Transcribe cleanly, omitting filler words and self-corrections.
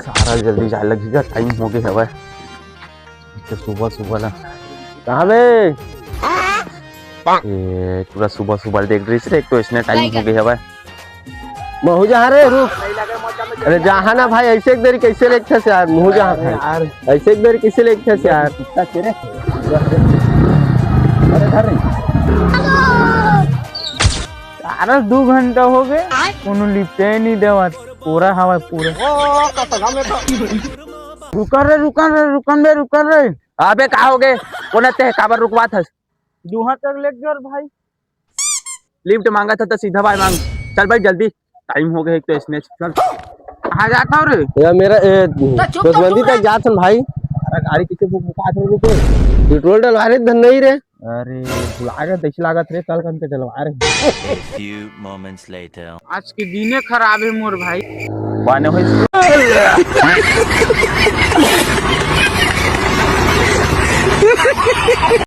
सारा जल्दी जाए लगेगा, टाइम हो गया है तो सुबह सुबह ना कहाँ बे ये पूरा सुबह सुबह देख रही है, एक तो इसने टाइम हो गया है महू जहाँ रे रुक। अरे जहाँ ना भाई ऐसे एक देरी कैसे लेट थे यार, महू जहाँ यार ऐसे एक देरी कैसे लेट थे यार। अरे 2 घंटा हो गए कोनो लिपटे नहीं देवा पूरा हवा पूरा। रुकन रे अबे कहाँ हो गए कोना ते काबर रुकवा था जुहा तक लेट गया भाई। लिफ्ट मांगा था तो सीधा भाई मांग। चल भाई जल्दी टाइम हो गया, एक तो इसने चल कहाँ जाता हूँ रे यार मेरा बसबंदी तक जात भाई। अरे गाड़ी किसे बुका थे रुके पेट्रोल डलवा रहे धन नहीं रे। अरे बुला रहे देख लागत रे कल कन के डलवा रहे। Few moments later. आज के दिने खराब है मोर भाई। बाने हुई